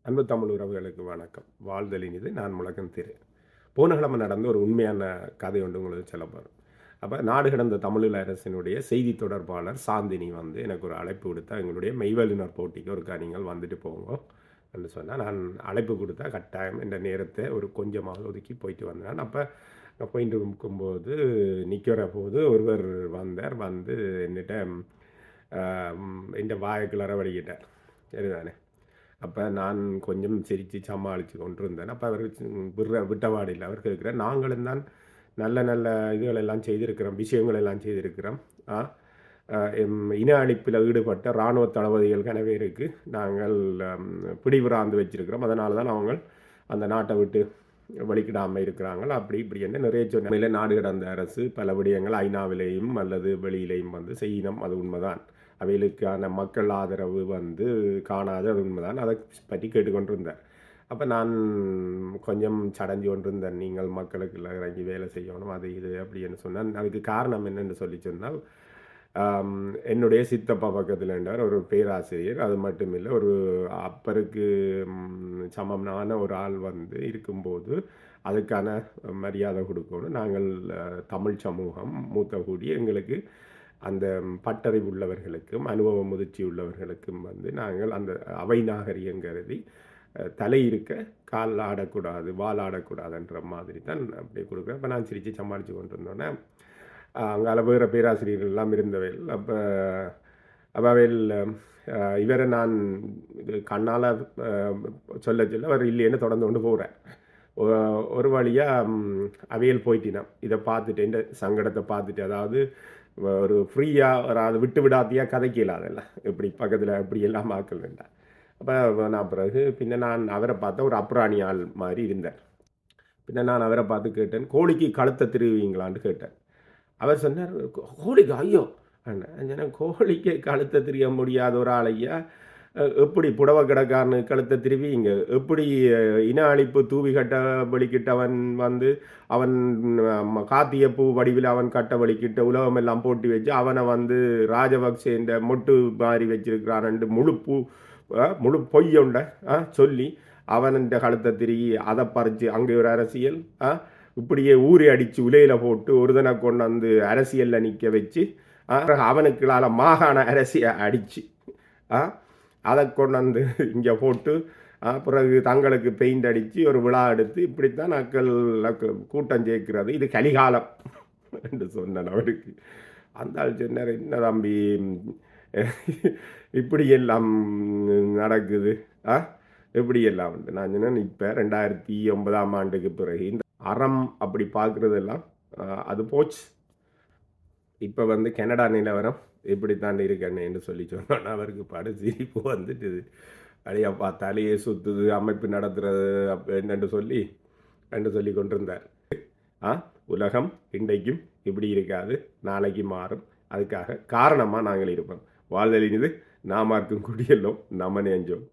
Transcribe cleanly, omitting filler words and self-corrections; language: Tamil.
அன்பு தமிழ் உறவுகளுக்கு வணக்கம். வாழ்தல் இனிது. நான் முழக்கம் திரு. போன கிழமை நடந்த ஒரு உண்மையான கதை ஒன்று உங்களுக்கு சொல்ல போகிறேன். அப்போ நாடு கடந்த தமிழீழ அரசினுடைய செய்தி தொடர்பாளர் சாந்தினி எனக்கு ஒரு அழைப்பு கொடுத்தா, எங்களுடைய மெய்வல்லுனர் போட்டிக்கு ஒருக்கா நீங்கள் வந்துட்டு போங்க என்று சொன்னால், நான் அழைப்பு கொடுத்தா கட்டாயம் என்ற நேரத்தை ஒரு கொஞ்சமாக ஒதுக்கி போயிட்டு வந்தேன். அப்போ போயிட்டு இருக்கும்போது நிற்கிற போது ஒருவர் வந்தார். வந்து என்னிட்ட என் வாயை கிளறவடிக்கிட்டார். சரிதானே. அப்போ நான் கொஞ்சம் சிரித்து சமாளித்து கொண்டிருந்தேன். அப்போ அவர் விட்டவாடு இல்லை. அவர் கேட்குறார், நாங்களும் தான் நல்ல நல்ல இதுகள் எல்லாம் செய்திருக்கிறோம், விஷயங்கள் எல்லாம் செய்திருக்கிறோம். இன அழிப்பில் ஈடுபட்ட இராணுவ தளபதிகள் கனவேருக்கு நாங்கள் பிடிவிராந்து வச்சிருக்கிறோம். அதனால தான் அவங்க அந்த நாட்டை விட்டு வெளிக்கிடாமல் இருக்கிறாங்க. அப்படி இப்படி என்ன நிறைய சொன்ன நாடு கடந்த அரசு பல விடயங்கள் ஐநாவிலேயும் அல்லது வெளியிலேயும் செய்யணும். அது உண்மைதான். அவைகளுக்கான மக்கள் ஆதரவு காணாது. அது உண்மைதான். அதை பற்றி கேட்டுக்கொண்டிருந்தேன். அப்போ நான் கொஞ்சம் சடைஞ்சு கொண்டிருந்தேன். நீங்கள் மக்களுக்கு இறங்கி வேலை செய்யணும், அது இது அப்படின்னு சொன்னேன். அதுக்கு காரணம் என்னென்னு சொன்னால், என்னுடைய சித்தப்பா பக்கத்தில் இருந்தார் ஒரு பேராசிரியர். அது மட்டும் இல்லை, ஒரு அப்பருக்கு சமமான ஒரு ஆள் இருக்கும்போது அதுக்கான மரியாதை கொடுக்கணும். நாங்கள் தமிழ் சமூகம் மூத்த கூடி எங்களுக்கு அந்த பட்டறிவு உள்ளவர்களுக்கும் அனுபவ முதிர்ச்சி உள்ளவர்களுக்கும் நாங்கள் அந்த அவை நாகரிகம் கருதி தலை இருக்க கால் ஆடக்கூடாது, வால் ஆடக்கூடாதுன்ற மாதிரி தான் அப்படி கொடுக்குறேன். அப்போ நான் சிரித்து சமாளித்து கொண்டு வந்தோன்னே அங்கே வேறு பேராசிரியர்கள் எல்லாம் இருந்தவைகள். அப்போ அவையில் இவரை நான் இது கண்ணால் சொல்ல அவர் இல்லைன்னு தொடர்ந்து கொண்டு போகிறேன். ஒரு வழியாக அவையல் போயிட்டினான். இதை பார்த்துட்டு இந்த சங்கடத்தை பார்த்துட்டு, அதாவது ஒரு ஃப்ரீயாக அதை விட்டு விடாத்தியாக கதைக்கலாதல்ல, இப்படி பக்கத்தில் இப்படி எல்லாம் ஆக்கள் வேண்டாம். அப்போ நான் பிறகு நான் அவரை பார்த்தா ஒரு அப்ராணி ஆள் மாதிரி இருந்தேன். நான் அவரை பார்த்து கேட்டேன், கோழிக்கு கழுத்தை திருவிங்களான்னு கேட்டேன். அவர் சொன்னார், கோழிக்கு ஐயோ அண்ணா, கோழிக்கு கழுத்தை திரிய முடியாத ஒரு ஆளையா எப்படி புடவை கடைக்காரனு கழுத்தை திருவிங்க, எப்படி இன அழிப்பு தூவி கட்ட வலிக்கிட்டவன் அவன் காத்திய பூ வடிவில் அவன் கட்ட வலிக்கிட்ட உலகம் எல்லாம் போட்டி வச்சு அவனை ராஜபக்சேன்ற மொட்டு மாறி வச்சிருக்கிறான் முழு பொய்யொண்ட சொல்லி அவன்கிட்ட கழுத்தை திருவி அதை பறித்து அங்கே ஒரு அரசியல் இப்படியே ஊறி அடித்து உலையில் போட்டு ஒருதனை கொண்டு அரசியலில் நிற்க வச்சு அவனுக்குள்ளால மாகாண அரசியை அடித்து அதை கொண்டு இங்கே போட்டு பிறகு தங்களுக்கு பெயிண்ட் அடித்து ஒரு விழா எடுத்து இப்படித்தான் நாட்கள் கூட்டம் சேர்க்கிறது. இது கலிகாலம் என்று சொன்னேன் அவருக்கு. அந்த ஆள் சொன்னார், என்ன தம்பி இப்படியெல்லாம் நடக்குது, எப்படியெல்லாம் நான் சொன்னேன், இப்போ 2009ஆம் ஆண்டுக்கு பிறகு இந்த அறம் அப்படி பார்க்குறதெல்லாம் அது போச்சு. இப்போ கனடா நிலவரம் இப்படித்தான் இருக்கன்னு சொல்லி சொன்னோன்னா அவருக்கு படு சிரிப்பு வந்துட்டுது. அடையப்பா தலையே சுற்றுது, அமைப்பு நடத்துறது என்னென்று சொல்லி கொண்டிருந்தார். உலகம் இன்றைக்கும் இப்படி இருக்காது, நாளைக்கு மாறும். அதுக்காக காரணமாக நாங்கள் இருப்போம். வாழ்தலினிது நாமார்க்கும் குடியெல்லாம் நம்ம நெஞ்சோம்.